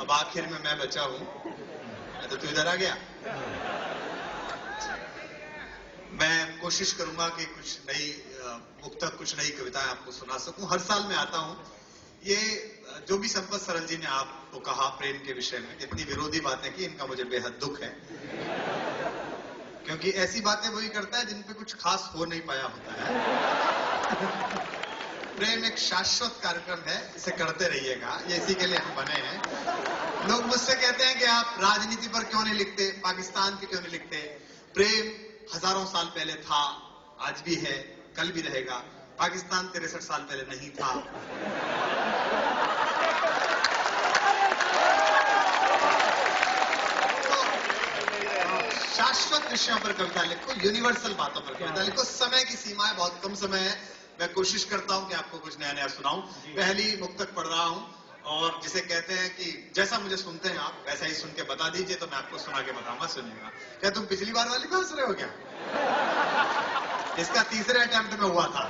अब आखिर में मैं बचा हूं, मैं तो तू इधर आ गया। मैं कोशिश करूंगा कि कुछ नई मुक्तक, कुछ नई कविताएं आपको सुना सकूं। हर साल मैं आता हूं। ये जो भी संपत सरल जी ने आपको कहा प्रेम के विषय में, इतनी विरोधी बातें की, इनका मुझे बेहद दुख है, क्योंकि ऐसी बातें वही करता है जिन पे कुछ खास हो नहीं पाया होता है। प्रेम एक शाश्वत कार्यक्रम है, इसे करते रहिएगा, ये इसी के लिए हम बने हैं। लोग मुझसे कहते हैं कि आप राजनीति पर क्यों नहीं लिखते, पाकिस्तान पे क्यों नहीं लिखते। प्रेम हजारों साल पहले था, आज भी है, कल भी रहेगा। पाकिस्तान 63 साल पहले नहीं था। तो शाश्वत विषयों पर कविता लिखो, यूनिवर्सल बातों पर कविता लिखो। समय की सीमा है, बहुत कम समय है। मैं कोशिश करता हूं कि आपको कुछ नया नया सुनाऊं। पहली मुक्तक पढ़ रहा हूं, और जिसे कहते हैं कि जैसा मुझे सुनते हैं आप वैसा ही सुन के बता दीजिए, तो मैं आपको सुना के बताऊंगा, सुनिएगा। क्या तुम पिछली बार वाली पे हंस रहे हो क्या? इसका तीसरे अटेम्प्ट में हुआ था।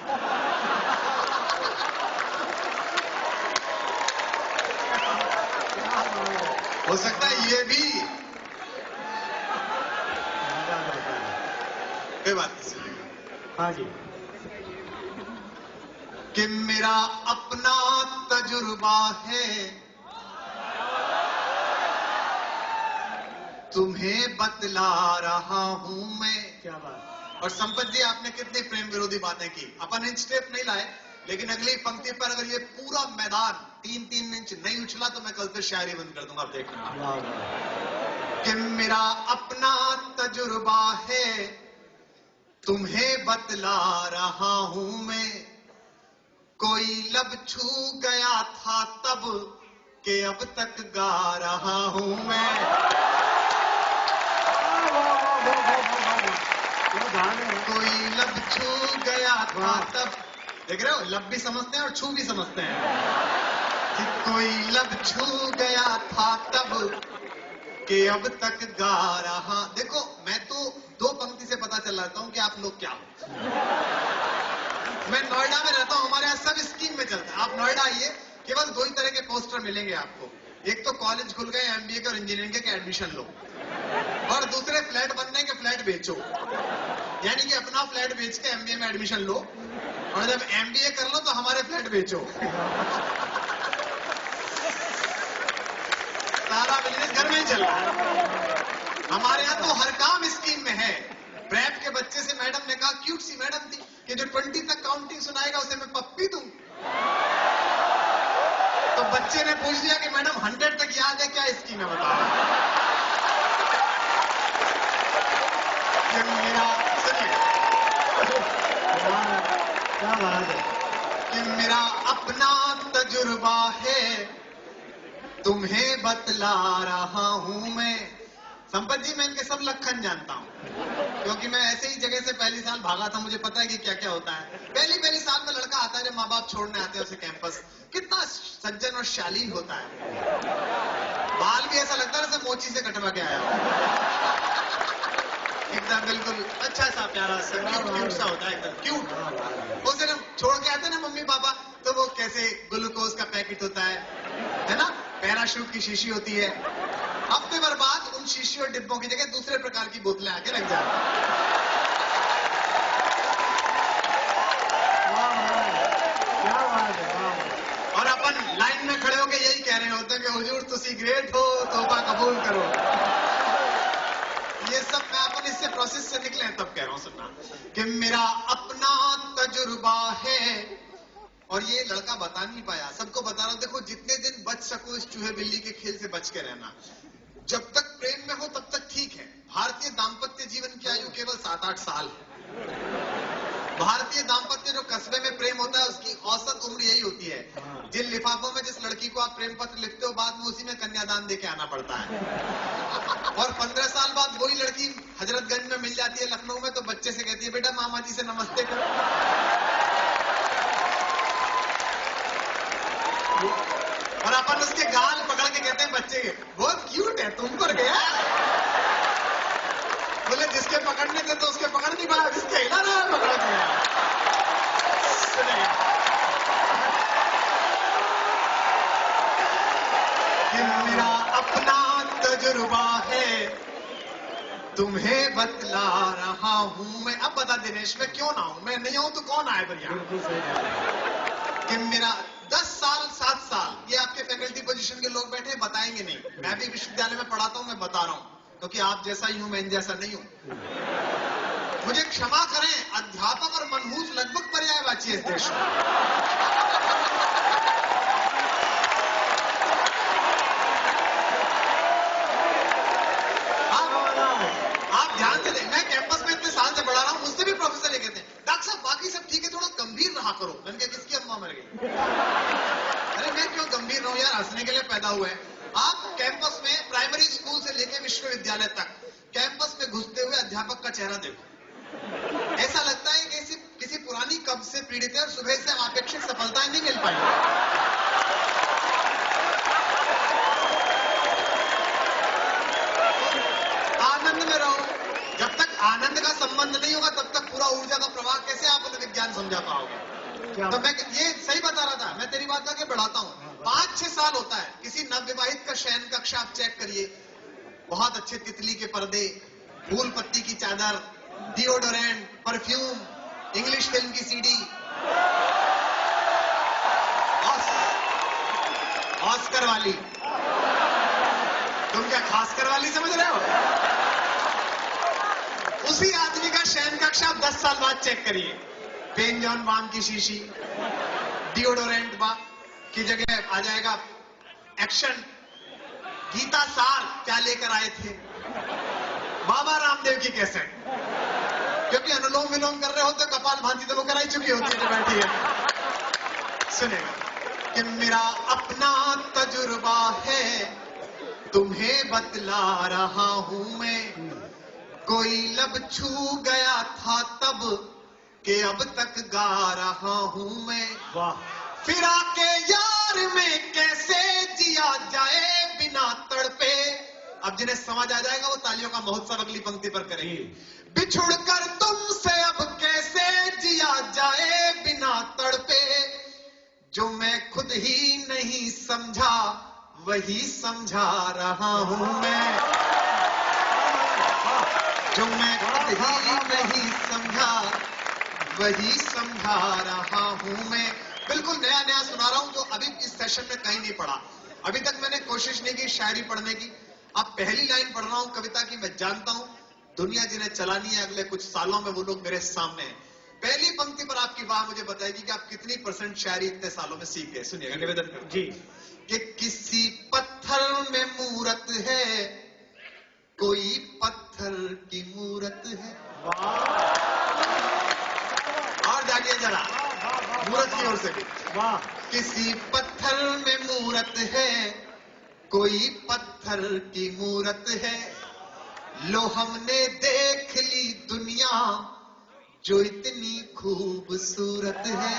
हो सकता है ये भी, कोई बात नहीं, सुनिएगा। हाँ जी। कि मेरा अपना तजुर्बा है, तुम्हें बतला रहा हूं मैं। क्या बात। और संपत जी, आपने कितनी प्रेम विरोधी बातें की। अपन इंच टेप नहीं लाए, लेकिन अगली पंक्ति पर अगर ये पूरा मैदान 3-3 इंच नहीं उछला तो मैं कल से शायरी बंद कर दूंगा, आप देखना। कि मेरा अपना तजुर्बा है, तुम्हें बतला रहा हूं मैं। कोई लब छू गया था तब के अब तक गा रहा हूं मैं। कोई लब छू गया था तब, देख रहे हो, लब भी समझते हैं और छू भी समझते हैं। कि कोई लब छू गया था तब के अब तक गा रहा। देखो, मैं तो 2 पंक्ति से पता चल जाता हूं कि आप लोग क्या हो। मैं नोएडा में रहता हूं, हमारे यहाँ सब स्कीम में चलता है। आप नोएडा आइए, केवल 2 ही तरह के पोस्टर मिलेंगे आपको। एक तो कॉलेज खुल गए एमबीए के और इंजीनियरिंग के एडमिशन लो, और दूसरे फ्लैट बनने के फ्लैट बेचो। यानी कि अपना फ्लैट बेच के एमबीए में एडमिशन लो, और जब एमबीए कर लो तो हमारे फ्लैट बेचो। सारा बिजनेस घर में ही चल रहा है। हमारे यहाँ तो हर काम स्कीम में है। प्रेप के बच्चे से मैडम ने कहा, क्यूट सी मैडम थी, कि जो 20 तक काउंटिंग सुनाएगा उसे मैं पप्पी दूं। तो बच्चे ने पूछ लिया कि मैडम 100 तक याद है क्या, स्कीम है बताओ। मेरा, सुनिए, क्या बात है। कि मेरा अपना तजुर्बा है, तुम्हें बतला रहा हूं मैं। संपत जी, मैं इनके सब लक्षण जानता हूं, क्योंकि मैं ऐसे ही जगह से पहली साल भागा था। मुझे पता है कि क्या क्या होता है। पहली साल में लड़का आता है, जब माँ बाप छोड़ने आते हैं उसे कैंपस, कितना सज्जन और शालीन होता है। बाल भी ऐसा लगता है जैसे मोची से कटवा के आया हो। एकदम बिल्कुल अच्छा सा प्यारा सा क्यूट सा होता है, एकदम क्यूट। उसे जब छोड़ के आते हैं ना मम्मी पापा, तो वो कैसे ग्लूकोज का पैकेट होता है ना, पैराशूट की शीशी होती है। हफ्ते भर बाद उन शीशी और डिब्बों की जगह दूसरे प्रकार की बोतलें आके लग जाती। और अपन लाइन में खड़े होके यही कह रहे होते हैं कि हुजूर तुसी ग्रेट हो, तौबा कबूल करो। ये सब मैं अपन इससे प्रोसेस से निकले तब कह रहा हूं, सुनना। कि मेरा अपना तजुर्बा है, और ये लड़का बता नहीं पाया, सबको बता रहा हूं। देखो, जितने दिन बच सको इस चूहे बिल्ली के खेल से बच के रहना। जब तक प्रेम में हो तब तक ठीक है। भारतीय दाम्पत्य जीवन की आयु केवल 7-8 साल है। भारतीय दाम्पत्य जो कस्बे में प्रेम होता है उसकी औसत उम्र यही होती है। जिन लिफाफों में जिस लड़की को आप प्रेम पत्र लिखते हो, बाद में उसी में कन्यादान देके आना पड़ता है। और 15 साल बाद वही लड़की हजरतगंज में मिल जाती है, लखनऊ में, तो बच्चे से कहती है, बेटा मामा जी से नमस्ते करो। और अपन उसके गाल पकड़ के कहते हैं बच्चे के, बहुत क्यूट है, तुम पर गया। बोले जिसके पकड़ने थे तो उसके पकड़ नहीं पाया, जिसके हिला रहा है पकड़ दिया। कि मेरा तजुर्बा है तुम्हें बतला रहा हूं मैं। अब बता दिनेश, मैं क्यों ना हूं? मैं नहीं हूं तो कौन आए भैया? कि मेरा 10 साल 7 साल, ये आपके फैकल्टी पोजीशन के लोग बैठे बताएंगे नहीं। मैं भी विश्वविद्यालय में पढ़ाता हूं, मैं बता रहा हूं, क्योंकि आप जैसा ही हूं, मैं इन जैसा नहीं हूं। मुझे क्षमा करें, अध्यापक और मनहूस लगभग पर्यायवाची है इस देश में। आप ध्यान से दें, मैं कैंपस में इतने साल से पढ़ा रहा हूं, मुझसे भी प्रोफेसर ये कहते हैं, डॉक्टर साहब बाकी सब ठीक है, थोड़ा गंभीर रहा करो। मैंने कहा किसकी अम्मा मर गई? अरे मैं क्यों गंभीर रहूं यार, हंसने के लिए पैदा हुआ है। आप कैंपस में प्राइमरी स्कूल से लेकर विश्वविद्यालय तक कैंपस में घुसते हुए अध्यापक का चेहरा देखो, ऐसा लगता है कि किसी पुरानी कब्ज से पीड़ित है और सुबह से अपेक्षित सफलताएं नहीं मिल पाई। आनंद में रहो। जब तक आनंद का संबंध नहीं होगा तब तक पूरा ऊर्जा का प्रवाह कैसे आप उन्हें विज्ञान समझा पाओगे? तो मैं ये सही बता रहा था, मैं तेरी बात आगे बढ़ाता हूं। 5-6 साल होता है किसी नवविवाहित का शयन कक्ष आप चेक करिए, बहुत अच्छे तितली के पर्दे, फूल पत्ती की चादर, डिओडोरेंट, परफ्यूम, इंग्लिश फिल्म की सीडी, ऑस्कर वाली। तुम क्या खासकर वाली समझ रहे हो? उसी आदमी का शयन कक्ष आप 10 साल बाद चेक करिए, पेन जॉन बाम की शीशी, डिओडोरेंट बा की जगह आ जाएगा एक्शन। गीता सार क्या लेकर आए थे? बाबा रामदेव की कैसेट, क्योंकि अनुलोम विलोम कर रहे हो तो कपाल भांति तो वो कराई चुकी होती है जो बैठी है। सुनेगा कि मेरा अपना तजुर्बा है तुम्हें बतला रहा हूं मैं, कोई लब छू गया था तब के अब तक गा रहा हूं मैं। वाह। फिर आके यार में कैसे जिया जाए बिना तड़पे। अब जिन्हें समझ आ जाएगा वो तालियों का महोत्सव अगली पंक्ति पर करेंगे। बिछुड़ कर तुमसे अब कैसे जिया जाए बिना तड़पे, जो मैं खुद ही नहीं समझा वही समझा रहा हूं मैं, जो मैं खुद ही नहीं समझा वही समझा रहा हूं मैं। बिल्कुल नया नया सुना रहा हूं जो अभी इस सेशन में कहीं नहीं पढ़ा। अभी तक मैंने कोशिश नहीं की शायरी पढ़ने की। अब पहली लाइन पढ़ रहा हूं कविता की। मैं जानता हूं दुनिया जिन्हें चलानी है अगले कुछ सालों में वो लोग मेरे सामने हैं। पहली पंक्ति पर आपकी वाह मुझे बताएगी कि आप कितनी % शायरी इतने सालों में सीख गए। सुनिएगा, निवेदन करो जी। कि किसी पत्थर में मूरत है, कोई पत्थर की मूरत है। और जागिए जरा मूरत की ओर से भी। वाह। किसी पत्थर में मूरत है, कोई पत्थर की मूरत है, लो हमने देख ली दुनिया जो इतनी खूबसूरत है,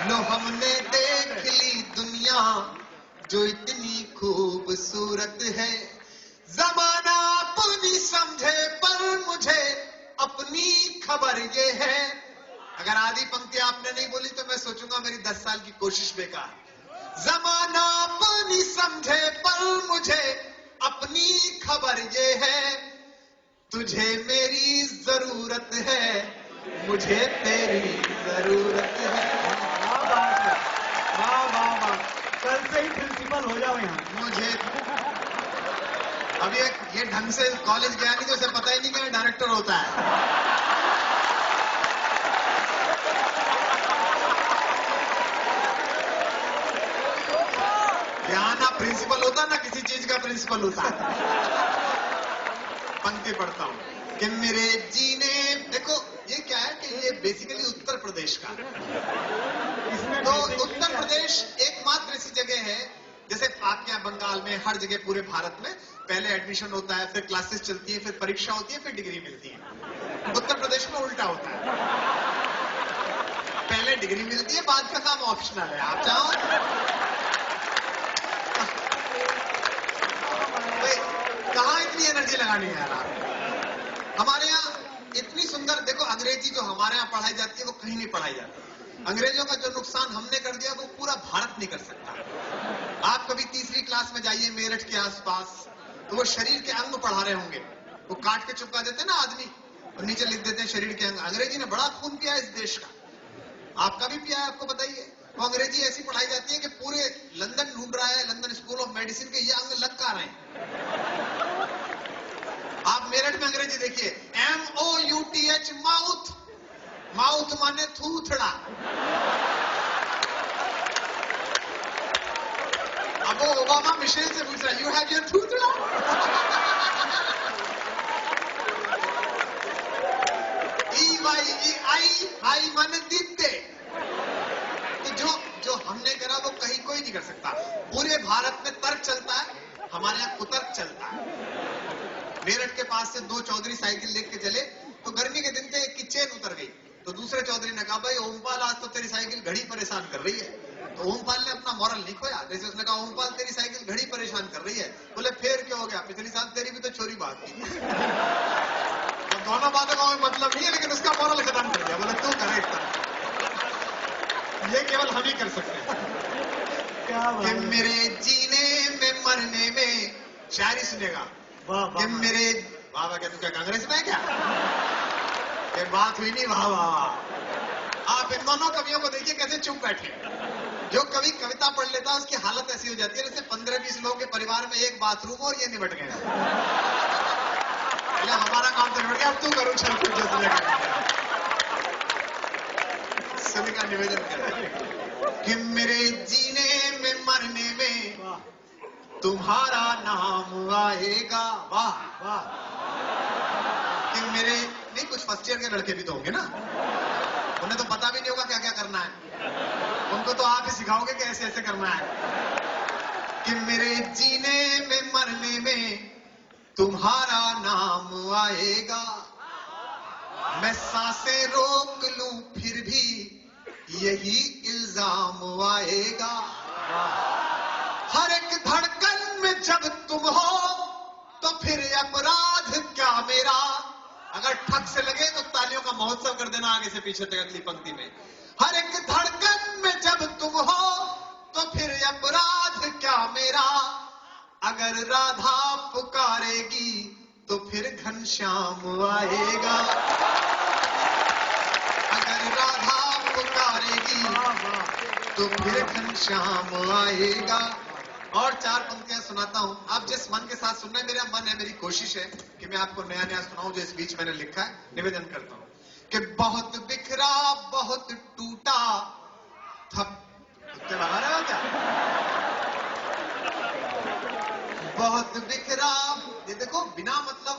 लो हमने देख ली दुनिया जो इतनी खूबसूरत है। जमाना अपनी समझे पर मुझे अपनी खबर ये है। अगर आधी पंक्ति आपने नहीं बोली तो मैं सोचूंगा मेरी 10 साल की कोशिश बेकार। जमाना अपनी समझे पर मुझे अपनी खबर ये है, तुझे मेरी जरूरत है, मुझे तेरी जरूरत है। वाह वाह वाह, कल से ही प्रिंसिपल हो जाओ यहाँ। मुझे अभी ये ढंग से कॉलेज गया नहीं तो उसे पता ही नहीं कि डायरेक्टर होता है। यहाँ ना प्रिंसिपल होता ना किसी चीज का प्रिंसिपल होता। पंक्ति पढ़ता हूं कि मेरे जीने, देखो ये क्या है कि ये बेसिकली उत्तर प्रदेश का। तो उत्तर प्रदेश एकमात्र ऐसी जगह है, जैसे आपके यहाँ बंगाल में हर जगह पूरे भारत में पहले एडमिशन होता है, फिर क्लासेस चलती है, फिर परीक्षा होती है, फिर डिग्री मिलती है। उत्तर प्रदेश में उल्टा होता है, पहले डिग्री मिलती है, बाद का काम ऑप्शनल है, आप चाहो। कहाँ इतनी एनर्जी लगानी है यार आप? हमारे यहाँ इतनी सुंदर, देखो अंग्रेजी जो हमारे यहाँ पढ़ाई जाती है वो कहीं नहीं पढ़ाई जाती। अंग्रेजों का जो नुकसान हमने कर दिया वो पूरा भारत नहीं कर सकता। आप कभी कभी तीसरी क्लास में जाइए मेरठ के आसपास, तो वो शरीर के अंग पढ़ा रहे होंगे, वो काट के चिपका देते हैं ना आदमी, और नीचे लिख देते हैं शरीर के अंग। अंग्रेजी ने बड़ा खून पिया इस देश का, आपका भी पिया है, आपको बताइए। तो अंग्रेजी ऐसी पढ़ाई जाती है कि पूरे लंदन ढूंढ रहा है, लंदन स्कूल ऑफ मेडिसिन के ये अंग लग कहां रहे हैं। आप मेरठ में अंग्रेजी देखिए, MOUTH, माउथ, माउथ माने थूथड़ा। अब वो ओबामा मिशेल से पूछ रहा है, यू हैव योर थूथड़ा। आई माने दीप्ते। तो जो हमने करा वो कहीं कोई नहीं कर सकता। पूरे भारत में तर्क चलता है, हमारे यहाँ कुतर्क चलता है। मेरठ के पास से दो चौधरी साइकिल लेके चले, तो गर्मी के दिन थे, एक की चेन उतर गई, तो दूसरे चौधरी ने कहा, भाई ओमपाल आज तो तेरी साइकिल घड़ी परेशान कर रही है। तो ओमपाल ने अपना मॉरल नहीं खोया, जैसे उसने कहा, ओमपाल तेरी साइकिल घड़ी परेशान कर रही है। बोले फिर क्या हो गया, पिछली साल तेरी भी तो चोरी बात थी। तो दोनों बातों का मतलब नहीं है, लेकिन उसका मॉरल खत्म कर दिया। बोले तू करे इतना, ये केवल हम ही कर सकते हैं। क्या बात कि है। मेरे जीने में मरने में, शायरी सुनेगा वाह कि वाह मेरे बाबा, क्या तू क्या कांग्रेस में है क्या? ये बात हुई नहीं, वाह वाह। आप इन दोनों कवियों को देखिए कैसे चुप बैठे। जो कवि कविता पढ़ लेता है उसकी हालत ऐसी हो जाती है जैसे 15-20 लोगों के परिवार में एक बाथरूम और ये निबट गए। हमारा काम तो निबट गया, अब तू करूं चल कुछ जो तुझे करना है। सभी का निवेदन कर कि मेरे जीने में मरने में वाह तुम्हारा नाम आएगा। वाह वाह। कि मेरे नहीं, कुछ फर्स्ट ईयर के लड़के भी तो होंगे ना, उन्हें तो पता भी नहीं होगा क्या क्या करना है, उनको तो आप ही सिखाओगे कि ऐसे ऐसे करना है। कि मेरे जीने में मरने में तुम्हारा नाम आएगा, मैं सांसें रोक लूं फिर भी यही इल्जाम आएगा। हर एक धड़कन में जब तुम हो तो फिर अपराध क्या मेरा। अगर ठग से लगे तो तालियों का महोत्सव कर देना आगे से पीछे तक अगली पंक्ति में। हर एक धड़कन में जब तुम हो तो फिर अपराध क्या मेरा। अगर राधा पुकारेगी तो फिर घनश्याम आएगा। अगर राधा पुकारेगी तो फिर घनश्याम आएगा। और 4 पंक्तियां सुनाता हूं, आप जिस मन के साथ सुनना है, मेरा मन है, मेरी कोशिश है कि मैं आपको नया नया सुनाऊं जो इस बीच मैंने लिखा है। निवेदन करता हूं कि बहुत बिखरा बहुत टूटा थप लगा रहे हो क्या? बहुत बिखरा, ये देखो, बिना मतलब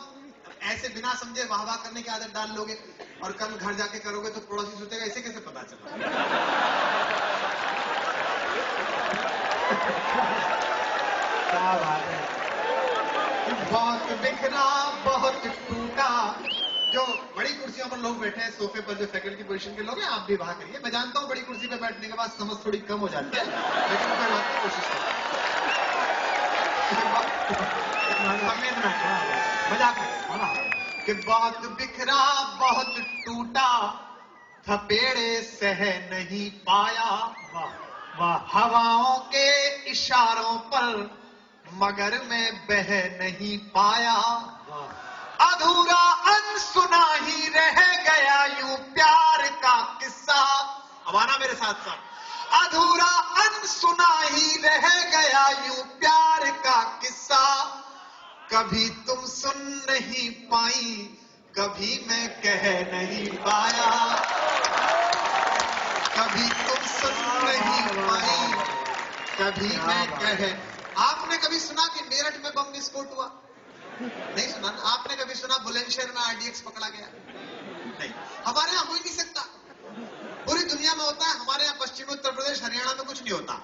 ऐसे बिना समझे वाह वाह करने की आदत डाल लोगे और कल घर जाके करोगे तो पड़ोसी सोचेगा इसे कैसे पता चला। क्या बात है। बहुत बिखरा बहुत टूटा। जो बड़ी कुर्सियों पर लोग बैठे हैं, सोफे पर जो फैकल्टी पोजीशन के लोग हैं, आप भी वहां करिए। मैं जानता हूं बड़ी कुर्सी पर बैठने के बाद समझ थोड़ी कम हो जाती है, लेकिन कोई बात नहीं, कोशिश करें। मजाक है कि बहुत बिखरा बहुत टूटा थपेड़े सह नहीं पाया। वाह वाह। हवाओं के इशारों पर मगर मैं बह नहीं पाया। वाह। अधूरा अनसुना ही रह गया यूं प्यार का किस्सा। अब आना मेरे साथ साथ। अधूरा अनसुना ही रह गया यूं प्यार का किस्सा। कभी तुम सुन नहीं पाई कभी मैं कह नहीं पाया। कभी तुम सुन नहीं पाई कभी मैं कह। आपने कभी सुना कि मेरठ में बम विस्फोट हुआ? नहीं सुना ना। आपने कभी सुना बुलंदशहर में RDX पकड़ा गया? नहीं। हमारे यहाँ हो ही नहीं सकता। पूरी दुनिया में होता है, हमारे यहाँ पश्चिमी उत्तर प्रदेश हरियाणा में कुछ नहीं होता।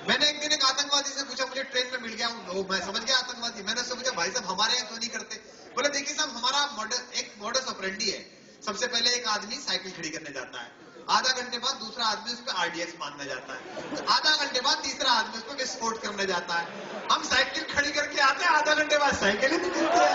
मैंने एक दिन एक आतंकवादी से पूछा, मुझे ट्रेन में मिल गया हूं, मैं समझ गया आतंकवादी। मैंने उससे पूछा, भाई साहब हमारे यहाँ क्यों नहीं करते? बोले देखिए साहब, हमारा एक मॉडस ऑपरेंडी है। सबसे पहले एक आदमी साइकिल खड़ी करने जाता है, आधा घंटे बाद दूसरा आदमी उस पर RDX बांधने जाता है, आधा घंटे बाद तीसरा आदमी उस पर विस्फोट करने जाता है। हम साइकिल खड़ी करके आते हैं, आधा घंटे बाद साइकिल ही नहीं मिलती है।